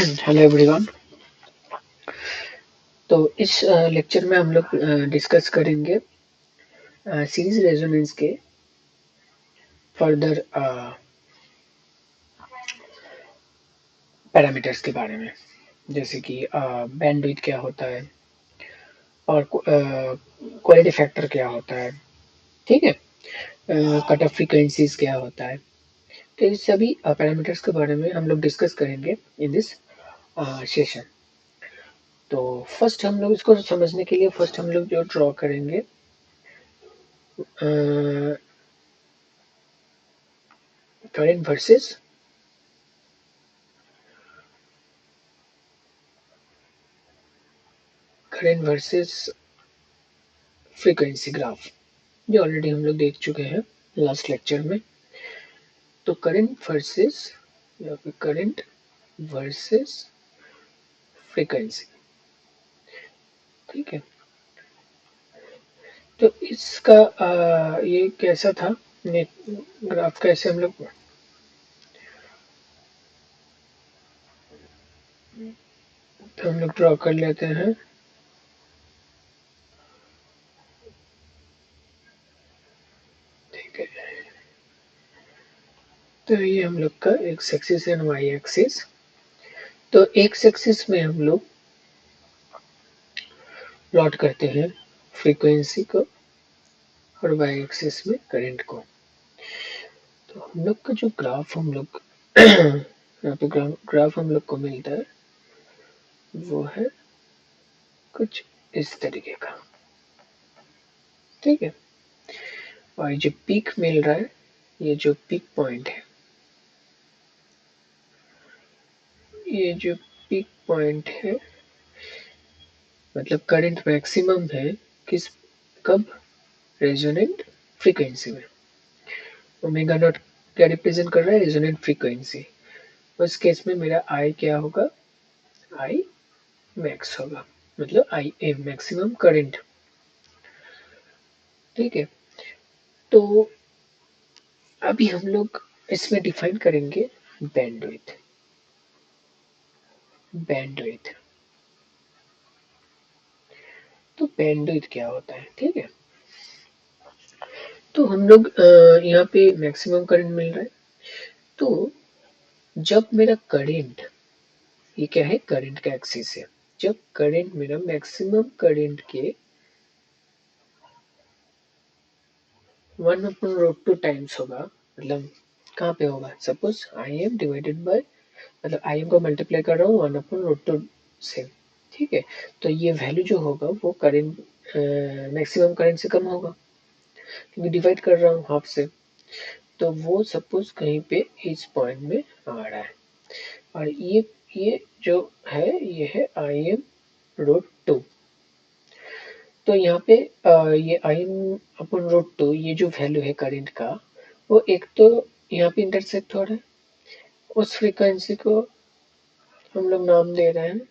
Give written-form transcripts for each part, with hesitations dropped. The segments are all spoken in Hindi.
Hello everyone. तो इस लेक्चर में हम लोग डिस्कस करेंगे सीरीज रेजोनेंस के फर्दर पैरामीटर्स के बारे में, जैसे कि बैंडविड्थ क्या होता है और क्वालिटी फैक्टर क्या होता है, ठीक है, कट ऑफ फ्रीक्वेंसीज क्या होता है। तो इस सभी पैरामीटर्स के बारे में हम लोग डिस्कस करेंगे इन दिस सेशन। तो फर्स्ट हम लोग इसको समझने के लिए फर्स्ट हम लोग जो ड्रॉ करेंगे करंट वर्सेस फ्रीक्वेंसी ग्राफ, जो ऑलरेडी हम लोग देख चुके हैं लास्ट लेक्चर में। तो करंट वर्सेस फ्रीक्वेंसी, ठीक है। तो इसका ये कैसा था, ग्राफ कैसे हम लोग ड्रॉ कर लेते हैं। ठीक है, तो ये हम लोग का X axis and Y axis. तो एक्स एक्सिस में हम लोग प्लॉट करते हैं फ्रीक्वेंसी को और वाई एक्सिस में करंट को। तो हम लोग का जो ग्राफ हम लोग यहाँ पे ग्राफ हम लोग को मिलता है वो है कुछ इस तरीके का, ठीक है। और जो पीक मिल रहा है, ये जो पीक पॉइंट है, ये जो पीक पॉइंट है मतलब करंट मैक्सिमम है किस कब, रेजोनेंट फ्रीक्वेंसी में। ओमेगा नॉट क्या रिप्रेजेंट कर रहा है, रेजोनेंट फ्रीक्वेंसी। उस केस में मेरा आई क्या होगा, आई मैक्स होगा, मतलब आई एम मैक्सिमम करंट, ठीक है। तो अभी हम लोग इसमें डिफाइन करेंगे बैंडविड्थ। तो बैंडविड्थ क्या होता है, ठीक है। तो हम लोग यहाँ पे मैक्सिमम करंट मिल रहा है। तो जब मेरा करंट, ये क्या है, करंट का एक्सिस है, जब करंट मेरा मैक्सिमम करंट के 1/√2 टाइम्स होगा, मतलब कहाँ पे होगा, suppose I am divided by, मतलब आई एम को मल्टीप्लाई कर रहा हूँ 1/√2 से, ठीक है। तो ये वैल्यू जो होगा वो करंट मैक्सिमम करंट से कम होगा, क्योंकि डिवाइड कर रहा हूँ हाफ से। तो वो सपोज कहीं पे इस पॉइंट में आ रहा है, और ये जो है ये है आई एम √2। तो यहाँ पे ये आई एम अपन √2, ये जो वैल्यू है करंट का, वो एक तो यहाँ पे इंटरसेक्ट हो रहा है, उस फ्रीक्वेंसी को हम लोग नाम दे रहे हैं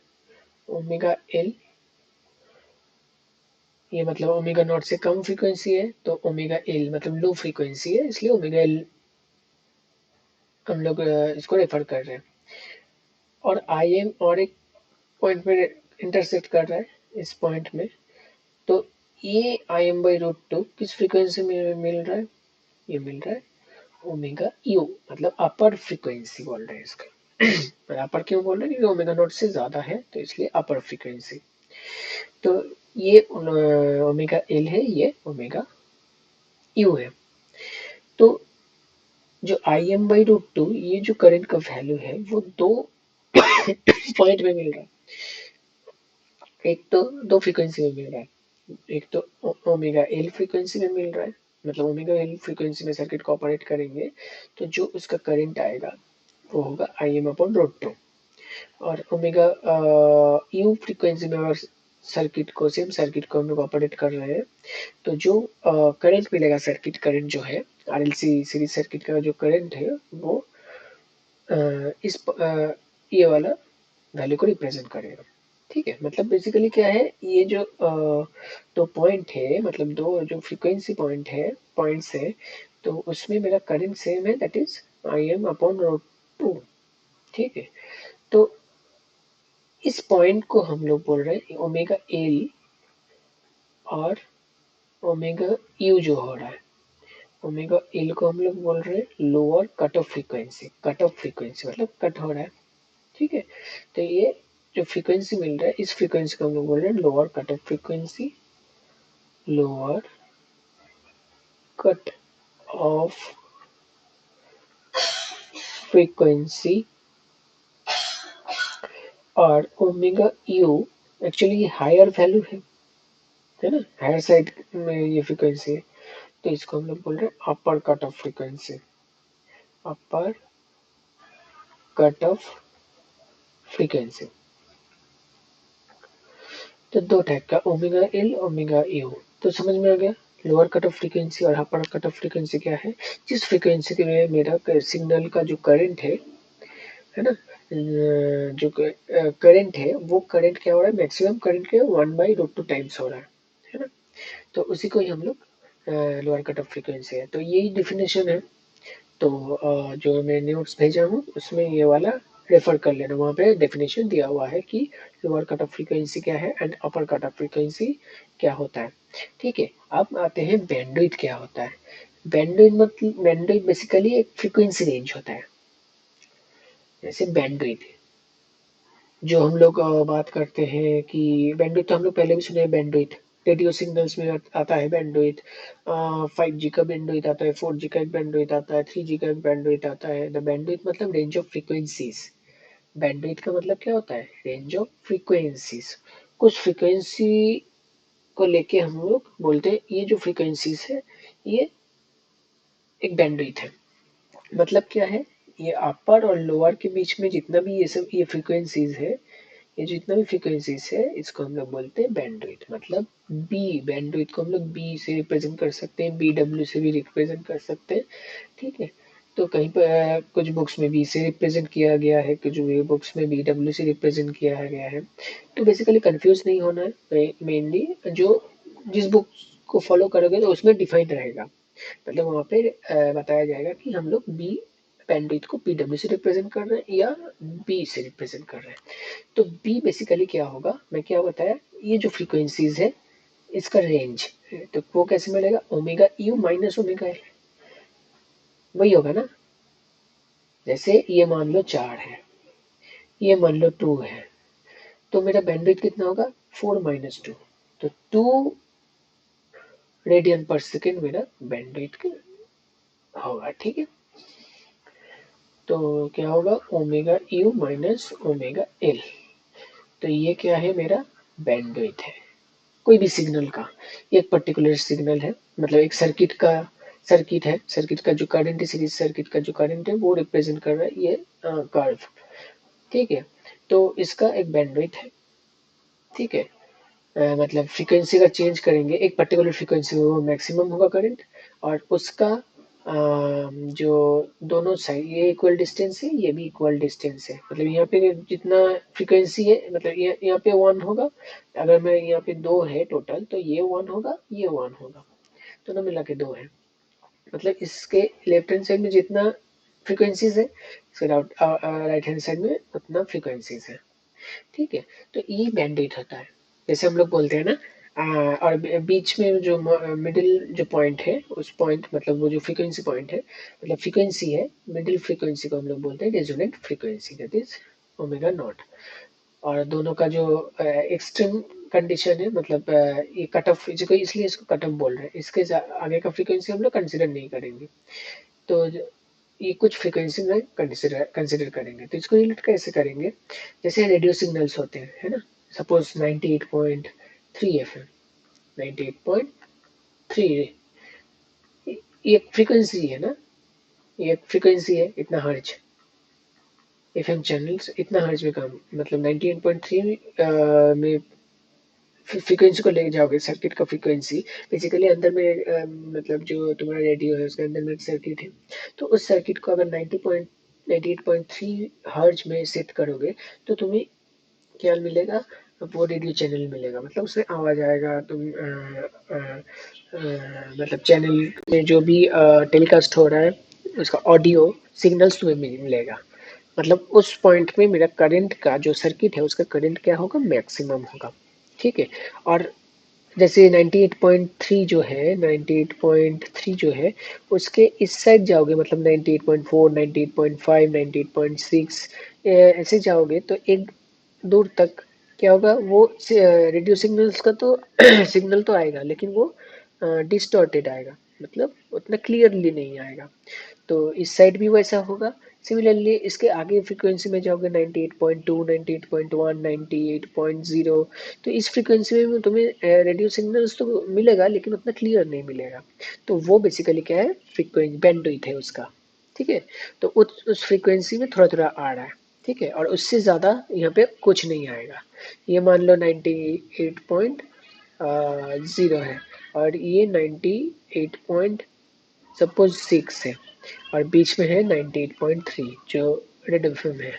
ओमेगा एल। ये मतलब ओमेगा नॉट से कम फ्रीक्वेंसी है, तो ओमेगा एल मतलब लो फ्रीक्वेंसी है, इसलिए ओमेगा एल हम लोग इसको रेफर कर रहे हैं। और आई एम और एक पॉइंट में इंटरसेक्ट कर रहा है, इस पॉइंट में। तो ये आई एम बाई √2 किस फ्रीक्वेंसी में मिल रहा है, ये मिल रहा है ओमेगा यू, मतलब अपर फ्रीक्वेंसी बोल रहे हैं इसका। अपर क्यों बोल रहे हैं, क्योंकि ओमेगा नॉट से ज्यादा है, तो इसलिए अपर फ्रीक्वेंसी। तो ये ओमेगा एल है, ये ओमेगा यू है। तो जो आई एम बाई √2, ये जो करंट का वैल्यू है वो दो पॉइंट में मिल रहा है। एक तो दो फ्रीक्वेंसी में मिल रहा है, एक तो ओमेगा एल फ्रीक्वेंसी में मिल रहा है, मतलब ओमेगा एल फ्रीक्वेंसी में सर्किट को ऑपरेट करेंगे तो जो उसका करंट आएगा वो होगा आई एम अपॉन √2। और ओमेगा यू फ्रीक्वेंसी में अगर सर्किट को, सेम सर्किट को हम लोग ऑपरेट कर रहे हैं, तो जो करंट मिलेगा, सर्किट करंट जो है आरएलसी सीरीज सर्किट का जो करंट है वो ये वाला वैल्यू को रिप्रेजेंट करेगा, ठीक है। मतलब बेसिकली क्या है, ये जो दो पॉइंट है, मतलब दो जो फ्रीक्वेंसी पॉइंट है, पॉइंट्स है, तो उसमें मेरा करंट सेम है, that is I M upon √2, ठीक है। तो इस पॉइंट को हम लोग बोल रहे हैं ओमेगा एल और ओमेगा यू जो हो रहा है, ओमेगा एल को हम लोग बोल रहे हैं lower cut off frequency. Cut off frequency मतलब कट हो रहा है, ठीक है। तो ये जो फ्रीक्वेंसी मिल रहा है, इस फ्रीक्वेंसी को हम लोग बोल रहे हैं lower cut off frequency, lower cut off frequency. और omega u actually higher value है ना, हायर साइड में ये फ्रीक्वेंसी है, तो इसको हम लोग बोल रहे हैं अपर कट ऑफ फ्रीक्वेंसी, अपर कट ऑफ फ्रीक्वेंसी। तो दो टाइप का ओमेगा एल, ओमेगा यू, तो समझ में आ गया लोअर कट ऑफ फ्रीक्वेंसी और अपर कट ऑफ फ्रीक्वेंसी क्या है। जिस फ्रीक्वेंसी के में मेरा सिग्नल का जो करंट है ना, जो करंट है वो करंट क्या हो रहा है, मैक्सिमम करंट के 1/√2 टाइम्स हो रहा है ना। तो उसी को ही हम लोग लोअर कट ऑफ फ्रीक्वेंसी है। तो यही डिफिनेशन है। तो जो मैं नोट्स भेजा हूँ उसमें ये वाला रेफर कर लेना, वहाँ पे डेफिनेशन दिया हुआ है कि लोअर कट ऑफ फ्रीक्वेंसी क्या है and upper cut off frequency क्या होता है, ठीक है। अब आते हैं बैंडविड्थ क्या होता है। बैंडविड्थ मतलब बैंडविड्थ बेसिकली एक फ्रीक्वेंसी रेंज होता है। जैसे बैंडविड्थ जो हम लोग बात करते हैं कि बैंडविड्थ तो हम लोग पहले भी सुने हैं, बैंडविड्थ रेडियो सिग्नल्स में आता है बैंडविड्थ। 5G का बैंडविड्थ आता है, 4G का एक बैंडविड्थ आता है, 3G का एक बैंडविड्थ आता है। द बैंडविड्थ मतलब रेंज ऑफ फ्रीक्वेंसीज। बैंडविड्थ का मतलब क्या होता है, रेंज ऑफ फ्रीक्वेंसीज। कुछ फ्रीक्वेंसी को लेके हम लोग बोलते हैं ये जो फ्रीक्वेंसीज है ये एक बैंडविड्थ है। मतलब क्या है, ये अपर और लोअर के बीच में जितना भी ये फ्रीक्वेंसीज है, ये जितना भी फ्रीक्वेंसीज है इसको हम लोग बोलते हैं बैंडविड्थ। मतलब बी, बैंडविड्थ को हम लोग बी से रिप्रेजेंट कर सकते हैं, BW से भी रिप्रेजेंट कर सकते हैं, ठीक है। तो कहीं पर कुछ बुक्स में बी से रिप्रेजेंट किया गया है, कुछ बुक्स में BW से रिप्रेजेंट किया गया है। तो बेसिकली कंफ्यूज नहीं होना है, मेनली जो जिस बुक को फॉलो करोगे तो उसमें डिफाइंड रहेगा। मतलब वहाँ पे बताया जाएगा कि हम लोग बी बैंडविड्थ को PW से रिप्रेजेंट कर रहे हैं या बी से रिप्रेजेंट कर रहे हैं। तो बी बेसिकली क्या होगा, मैं क्या बताया, ये जो फ्रीक्वेंसीज है इसका रेंज, तो वो कैसे मिलेगा, omega you minus omega L, वही होगा ना। जैसे ये मान लो 4 है, ये मान लो 2 है, तो मेरा बैंडविड्थ कितना होगा, 4 - 2, तो 2 रेडियन पर सेकेंड मेरा बैंडविड्थ होगा, ठीक है। तो क्या होगा, omega you minus omega L. तो ये क्या है, मेरा बैंडविड्थ है कोई भी सिग्नल का। एक पर्टिकुलर सिग्नल है, मतलब एक सर्किट का, सर्किट है, सर्किट का जो करंट है, सीरीज सर्किट का जो करंट है वो रिप्रेजेंट कर रहा है ये कर्व, ठीक है। तो इसका एक बैंडविड्थ है, ठीक है। मतलब फ्रीक्वेंसी अगर चेंज करेंगे एक पर्टिकुलर फ्रीक्वेंसी में वो मैक्सिमम होगा करंट, और उसका जो दोनों साइड ये इक्वल डिस्टेंस है, ये भी इक्वल डिस्टेंस है। मतलब यहाँ पे जितना फ्रीक्वेंसी है, मतलब यहाँ पे 1 होगा, अगर मैं यहाँ पे 2 है टोटल, तो ये 1 होगा, ये 1 होगा, दोनों मिला के 2 है। मतलब इसके लेफ्ट हैंड साइड में जितना फ्रीक्वेंसीज है, इसके राइट हैंड साइड में उतना फ्रीक्वेंसीज है, ठीक है। तो ये बैंडविड्थ होता है, जैसे हम लोग बोलते हैं ना। और बीच में जो मिडिल जो पॉइंट है, उस पॉइंट मतलब वो जो फ्रीक्वेंसी पॉइंट है, मतलब फ्रीक्वेंसी है, मिडिल फ्रीक्वेंसी को हम लोग बोलते हैं resonant frequency, that is omega naught. और दोनों का जो एक्सट्रीम कंडीशन है, मतलब ये कट ऑफ, इसलिए इसको कट ऑफ बोल रहे हैं, इसके आगे का फ्रीक्वेंसी हम लोग कंसिडर नहीं करेंगे। तो ये कुछ फ्रीक्वेंसी में कंसिडर करेंगे। तो इसको रिलेट कैसे करेंगे, जैसे रेडियो सिग्नल्स होते हैं, है ना। सपोज 98.3 FM, 98.3, ये एक फ्रीक्वेंसी है ना, ये एक फ्रीक्वेंसी है, इतना हर्ज। FM चैनल्स इतना हर्ज में काम, मतलब 98.3 में फ्रीक्वेंसी को लेके जाओगे, सर्किट का फ्रीक्वेंसी बेसिकली अंदर में मतलब जो तुम्हारा रेडियो है उसके अंदर में एक सर्किट है। तो उस सर्किट को अगर 98.3 हर्ज में सेट करोगे तो तुम्हें क्या मिलेगा, वो रेडियो चैनल मिलेगा, मतलब उसमें आवाज आएगा। तुम मतलब चैनल में जो भी टेलीकास्ट हो रहा है उसका ऑडियो सिग्नल्स तुम्हें मिलेगा, मतलब उस पॉइंट में मेरा करंट का जो सर्किट है उसका करंट क्या होगा, मैक्सिमम होगा। ठीक है। और जैसे 98.3 जो है, 98.3 जो है उसके इस साइड जाओगे, मतलब 98.4, 98.5, 98.6 ऐसे जाओगे तो एक दूर तक क्या होगा, वो रेडियो सिग्नल्स का तो सिग्नल तो आएगा, लेकिन वो डिस्टॉर्टेड आएगा, मतलब उतना क्लियरली नहीं आएगा। तो इस साइड भी वैसा होगा। सिमिलरली इसके आगे फ्रीक्वेंसी में जाओगे 98.2, 98.1, 98.0, तो इस फ्रीक्वेंसी में तुम्हें रेडियो सिग्नल्स तो मिलेगा लेकिन उतना क्लियर नहीं मिलेगा। तो वो बेसिकली क्या है, फ्रीक्वेंसी बैंडविड्थ है उसका। ठीक है। तो उस फ्रीक्वेंसी में थोड़ा थोड़ा आ रहा है। ठीक है। और उससे ज़्यादा यहाँ पे कुछ नहीं आएगा। ये मान लो 98.0 है और ये 98 सपोज 6 है और बीच में है 98.3 जो रेड एफएम है।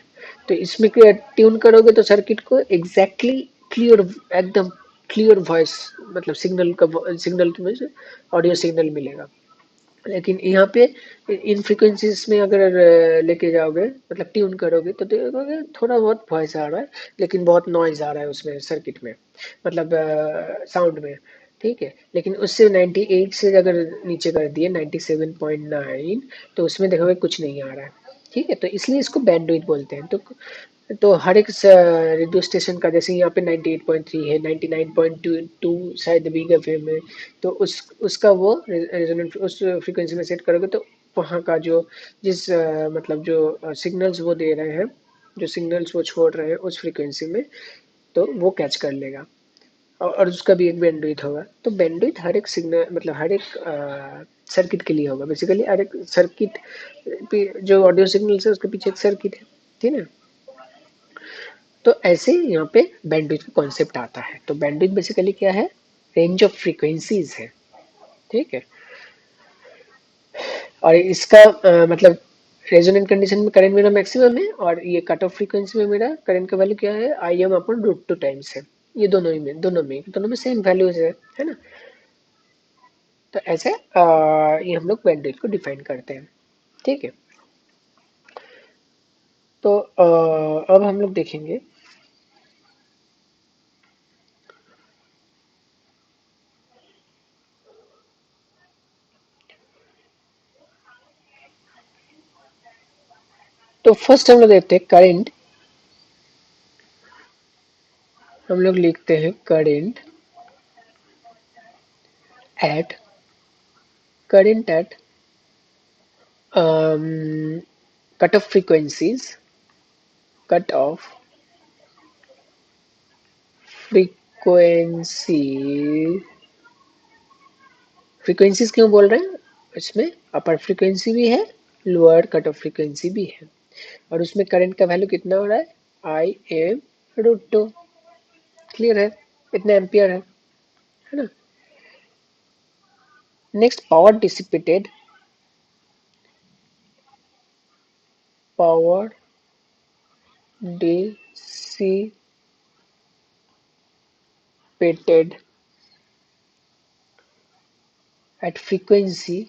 तो इसमें ट्यून करोगे तो सर्किट को एग्जैक्टली क्लियर, एकदम क्लियर वॉइस, मतलब सिग्नल का सिग्नल की वजह से ऑडियो सिग्नल मिलेगा। लेकिन यहाँ पे इन फ्रिक्वेंसीज में अगर लेके जाओगे, मतलब ट्यून करोगे तो देखोगे थोड़ा बहुत वॉइस आ रहा है लेकिन बहुत नॉइज आ रहा है उसमें सर्किट में, मतलब साउंड में। ठीक है। लेकिन उससे 98 से अगर नीचे कर दिए 97.9 तो उसमें देखोगे कुछ नहीं आ रहा है। ठीक है। तो इसलिए इसको बैंडविड्थ बोलते हैं। तो हर एक रेडियो स्टेशन का, जैसे यहाँ पे 98.3 है, 99.2 शायद बिग एफएम है, तो उसका वो रेजोनेंट उस फ्रीक्वेंसी में सेट करोगे तो वहाँ का जो जिस मतलब जो सिग्नल्स वो दे रहे हैं, जो सिग्नल्स वो छोड़ रहे हैं उस फ्रीक्वेंसी में, तो वो कैच कर लेगा। और उसका भी एक बैंडविड्थ होगा। तो बैंडविड्थ हर एक सिग्नल, मतलब हर एक सर्किट के लिए होगा। बेसिकली हर एक सर्किट जो ऑडियो सिग्नल्स है उसके पीछे एक सर्किट है। ठीक है। तो ऐसे यहाँ पे बैंडविड्थ का कॉन्सेप्ट आता है। तो बैंडविड्थ बेसिकली क्या है, रेंज ऑफ फ्रीक्वेंसीज है। ठीक है। और इसका मतलब रेजोनेंट कंडीशन में करंट मेरा मैक्सिमम है और ये कट ऑफ फ्रीक्वेंसी में मेरा करंट का वैल्यू क्या है, I M upon root two times है। ये दोनों में सेम वैल्यूज है ना। तो ऐसे ये हम लोग बैंडविड्थ को डिफाइन करते हैं। ठीक है। तो अब हम लोग देखेंगे तो फर्स्ट हम लोग देखते हैं करंट। हम लोग लिखते हैं current eight current at cut off frequencies, cut off frequency, frequencies क्यों बोल रहे हैं, इसमें अपर फ्रीक्वेंसी भी है, लोअर कट ऑफ फ्रीक्वेंसी भी है। और उसमें करंट का वैल्यू कितना हो रहा है, I M root two. Clear है, इतना एम्पियर है ना। Next power dissipated at frequency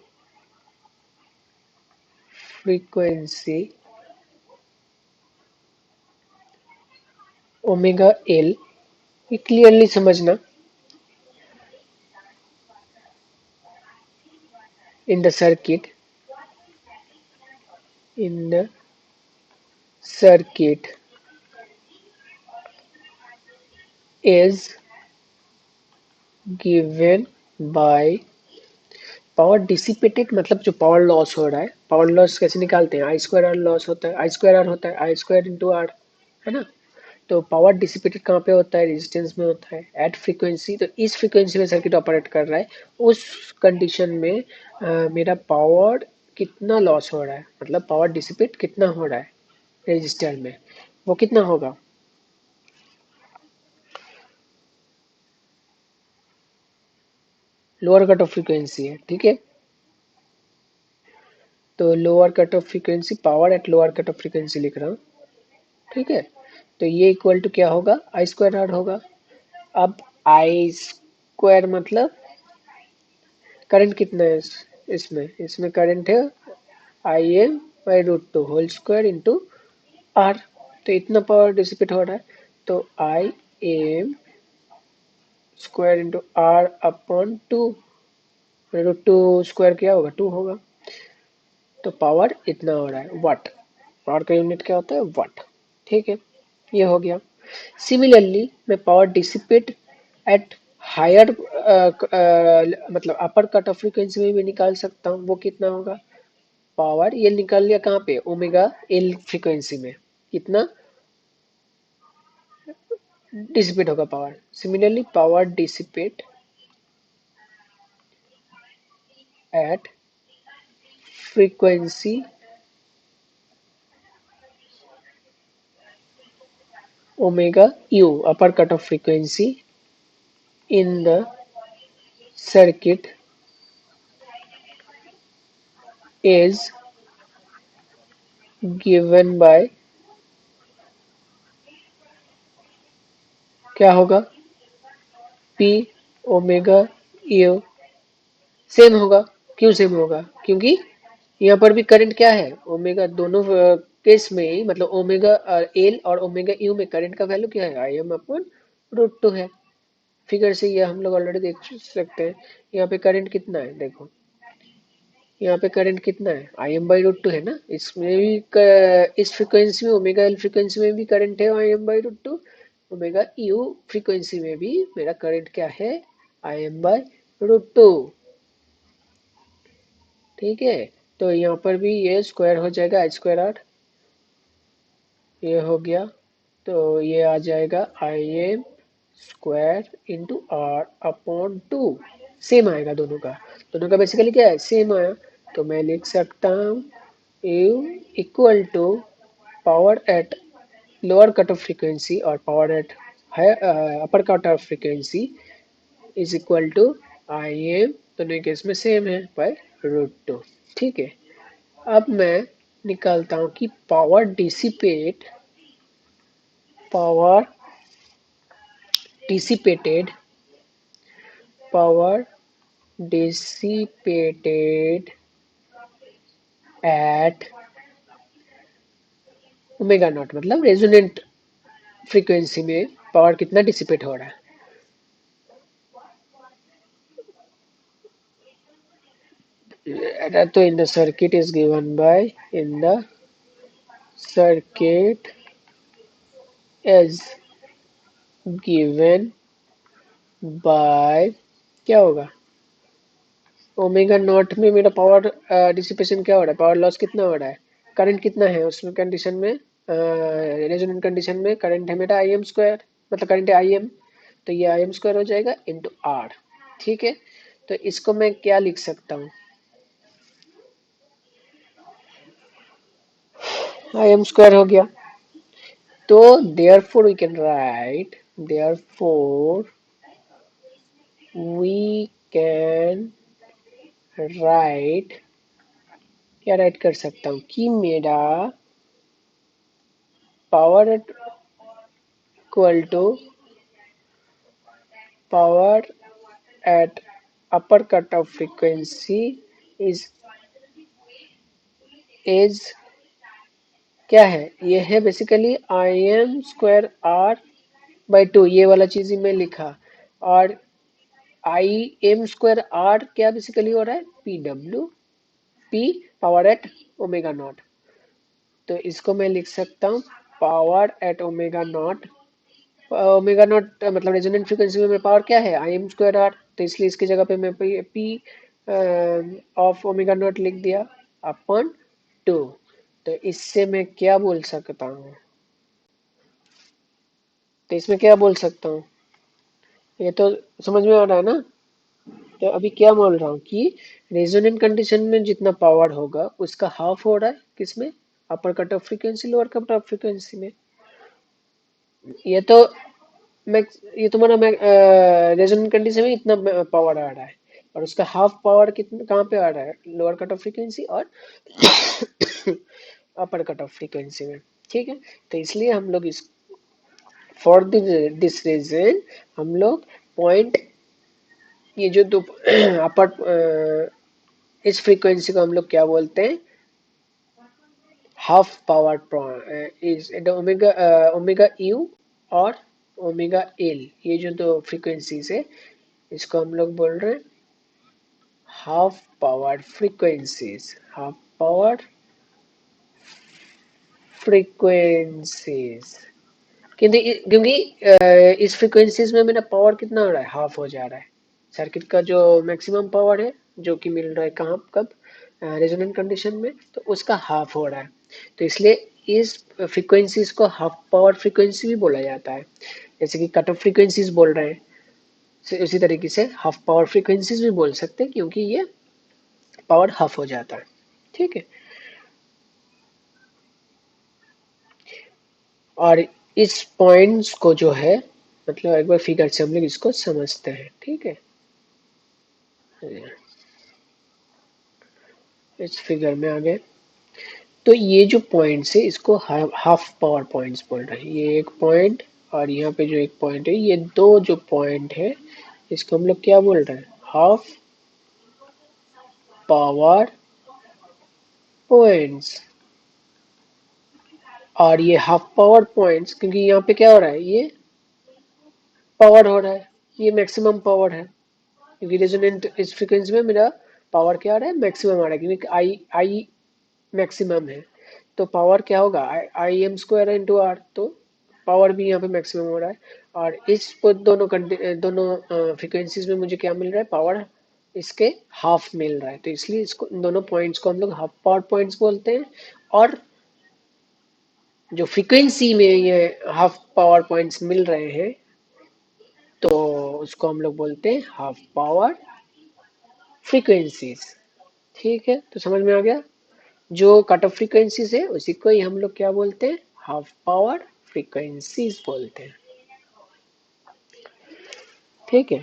omega L. ये क्लियरली समझना, in the circuit is given by power dissipated, मतलब जो पावर लॉस हो रहा है। पावर लॉस कैसे निकालते हैं, आई स्क्वायर आर लॉस होता है, आई स्क्वायर आर होता है, आई स्क्वायर इंटू आर, है ना। तो पावर डिसिपेटेड कहाँ पे होता है, रेजिस्टेंस में होता है एट फ्रीक्वेंसी। तो इस फ्रीक्वेंसी में सर्किट ऑपरेट कर रहा है, उस कंडीशन में मेरा पावर कितना लॉस हो रहा है, मतलब पावर डिसिपेट कितना हो रहा है रेजिस्टर में, वो कितना होगा। लोअर कट ऑफ फ्रीक्वेंसी है। ठीक है। तो lower cut off frequency, power at lower cut off frequency लिख रहा हूँ। ठीक है। तो ये इक्वल टू क्या होगा, आई स्क्वायर आर होगा। अब आई स्क्वायर मतलब करंट कितना है इसमें इसमें करंट है I M by root two whole square into R, तो इतना पावर डिसिपेट हो रहा है, तो I M square into R upon two, root two square क्या होगा, 2 होगा, तो पावर इतना हो रहा है वाट। पावर का यूनिट क्या होता है, वाट। ठीक है, ये हो गया। सिमिलरली मैं पावर डिसिपेट एट हायर मतलब अपर कट ऑफ फ्रीक्वेंसी में भी निकाल सकता हूँ, वो कितना होगा, पावर ये निकाल लिया कहाँ पे, ओमेगा एल फ्रीक्वेंसी में, कितना डिसिपेट होगा power. Similarly power dissipate at frequency omega u, upper cut of frequency in the circuit is given by, क्या होगा, p ओमेगा u, सेम होगा। क्यों सेम होगा, क्योंकि यहाँ पर भी करंट क्या है, ओमेगा दोनों केस में ही, मतलब ओमेगा एल और ओमेगा यू में करंट का वैल्यू क्या है, I M upon root two है। फिगर से ये हम लोग ऑलरेडी देख सकते हैं। यहाँ पे करंट कितना है, देखो यहाँ पे करंट कितना है, I M by root two है ना, इसमें भी इस फ्रिक्वेंसी में ओमेगा एल फ्रिक्वेंसी में भी करंट है I M by root two, omega U frequency में भी मेरा करंट क्या है, I M by root two. ठीक है, तो यहाँ पर भी ये स्क्वायर हो जाएगा, आई स्क्वायर आर, ये हो गया, तो ये आ जाएगा I M square into R upon two, same आएगा दोनों का बेसिकली क्या है, सेम आया। तो मैं लिख सकता हूँ u equal to power at lower cut off frequency और power at upper cut off frequency is equal to I m, दोनों केस में सेम है, बाय रूट टू। ठीक है, अब मैं निकालता हूँ कि power dissipated power dissipated at omega naught, मतलब रेजोनेंट फ्रीक्वेंसी में पावर कितना डिसिपेट हो रहा है, तो in the circuit is given by, in the circuit is given bye, क्या होगा, ओमेगा नॉट में मेरा पावर डिसिपेशन क्या हो रहा है, पावर लॉस कितना हो रहा है, करंट कितना है उसमें कंडीशन में, रेजोनेंट कंडीशन में करंट है मेरा आई एम स्क्वायर, मतलब करंट है आई एम, तो ये आई एम स्क्वायर हो जाएगा इंटू आर। ठीक है, तो इसको मैं क्या लिख सकता हूँ, आई एम स्क्वायर हो गया, तो therefore we can write, therefore we can write, क्या राइट कर सकता हूँ कि मेरा power equal to power at upper cutoff frequency is क्या है, ये है basically I M square R by two, ये वाला चीज ही मैं लिखा, और आई एम स्क्वायर आर क्या बेसिकली हो रहा है, P W, P power at omega naught, तो इसको मैं लिख सकता हूँ power at omega naught, omega naught मतलब रेजोनेंट फ्रीक्वेंसी में मेरा पावर क्या है, आई एम स्क्वायर आर, तो इसलिए इसकी जगह पे मैं पी ऑफ ओमेगा नॉट लिख दिया अपॉन टू। तो इससे मैं क्या बोल सकता हूँ, तो इसमें क्या बोल सकता हूँ, ये तो समझ में आ रहा है ना। तो अभी क्या बोल रहा हूँ कि रेजोनेंट कंडीशन में जितना पावर होगा उसका हाफ हो रहा है किसमें, अपर cut off frequency lower cut off frequency में। ये तो मैं, ये तुम्हारा मैं रेजोनेंट कंडीशन में इतना पावर आ रहा है, और उसका हाफ पावर कितना कहाँ पे आ रहा है, लोअर कट ऑफ फ्रीक्वेंसी और अपर कट ऑफ फ्रीक्वेंसी में। ठीक है, तो इसलिए हम लोग इस फॉर दिस रीजन हम लोग पॉइंट, ये जो दो अपर इस फ्रीक्वेंसी को हम लोग क्या बोलते हैं, half power is omega omega you और ओमेगा एल, ये जो दो फ्रीक्वेंसीज है इसको हम लोग बोल रहे हैं half power frequencies, half power frequencies. क्योंकि इस फ्रीक्वेंसीज में मेरा पावर कितना हो रहा है, हाफ हो जा रहा है। सर्किट का जो मैक्सिमम पावर है जो कि मिल रहा है कहाँ कब, रेजोनेंट कंडीशन में, तो उसका हाफ हो रहा है। तो इसलिए इस फ्रीक्वेंसीज को हाफ पावर फ्रीक्वेंसी भी बोला जाता है। जैसे कि कट ऑफ फ्रीक्वेंसीज बोल रहे हैं, उसी तरीके से हाफ पावर फ्रीक्वेंसीज भी बोल सकते हैं क्योंकि ये पावर हाफ हो जाता है। ठीक है, और इस पॉइंट्स को जो है मतलब एक बार फिगर से हम लोग इसको समझते हैं। ठीक है, इस फिगर में आ गए। तो ये जो पॉइंट्स है इसको हाफ पावर पॉइंट्स बोल रहे हैं। ये एक पॉइंट और यहाँ पे जो एक पॉइंट है, ये दो जो पॉइंट है इसको हम लोग क्या बोल रहे हैं, हाफ पावर पॉइंट्स। और ये हाफ पावर पॉइंट्स क्योंकि यहाँ पे क्या हो रहा है, ये पावर हो रहा है, ये मैक्सिमम पावर है क्योंकि रेजोनेंट इस फ्रीक्वेंसी में मेरा पावर क्या आ रहा है, मैक्सिमम आ रहा है क्योंकि आई आई मैक्सिमम है। तो पावर क्या होगा, I M square into R, तो पावर भी यहाँ पे मैक्सिमम हो रहा है। और इस दोनों फ्रीक्वेंसीज में मुझे क्या मिल रहा है, पावर इसके हाफ मिल रहा है। तो इसलिए इसको इन दोनों पॉइंट्स को हम लोग हाफ पावर पॉइंट्स बोलते हैं। और जो फ्रीक्वेंसी में ये हाफ पावर पॉइंट्स मिल रहे हैं तो उसको हम लोग बोलते हैं हाफ पावर फ्रीक्वेंसीज। ठीक है, तो समझ में आ गया। जो कट ऑफ फ्रीक्वेंसीज है उसी को ही हम लोग क्या बोलते हैं, हाफ पावर फ्रीक्वेंसीज बोलते हैं। ठीक है,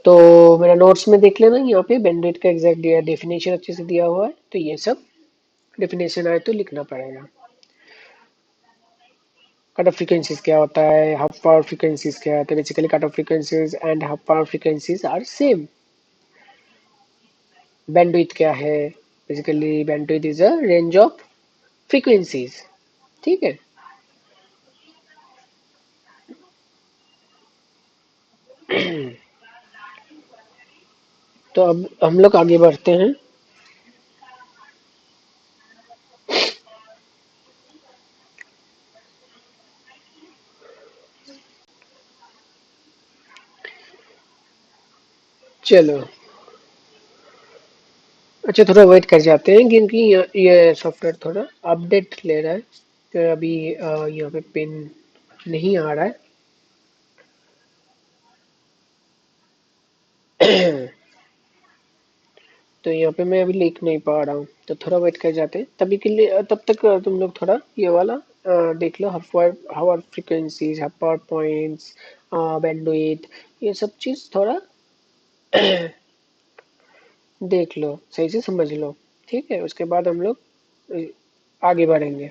तो मेरा नोट्स में देख लेना, यहाँ पे बैंडविड्थ का एग्जैक्ट डेफिनेशन अच्छे से दिया हुआ है, तो ये सब डेफिनेशन आए तो लिखना पड़ेगा। कट ऑफ फ्रीक्वेंसीज क्या होता है, हाफ पावर फ्रीक्वेंसीज क्या होता है। Basically cut off frequencies and half power frequencies are same. Bandwidth क्या है, basically bandwidth is a range of frequencies. ठीक है, तो अब हम लोग आगे बढ़ते हैं। चलो, अच्छा थोड़ा वेट कर जाते हैं क्योंकि ये सॉफ्टवेयर थोड़ा अपडेट ले रहा है, तो अभी यहाँ पे पिन नहीं आ रहा है। तो यहाँ पे मैं अभी लिख नहीं पा रहा हूँ, तो थोड़ा वेट कर जाते हैं। तभी के लिए तब तक तुम लोग थोड़ा ये वाला देख लो, हावर frequencies, half power points, bandwidth, ये सब चीज़ थोड़ा देख लो, सही से समझ लो। ठीक है, उसके बाद हम लोग आगे बढ़ेंगे।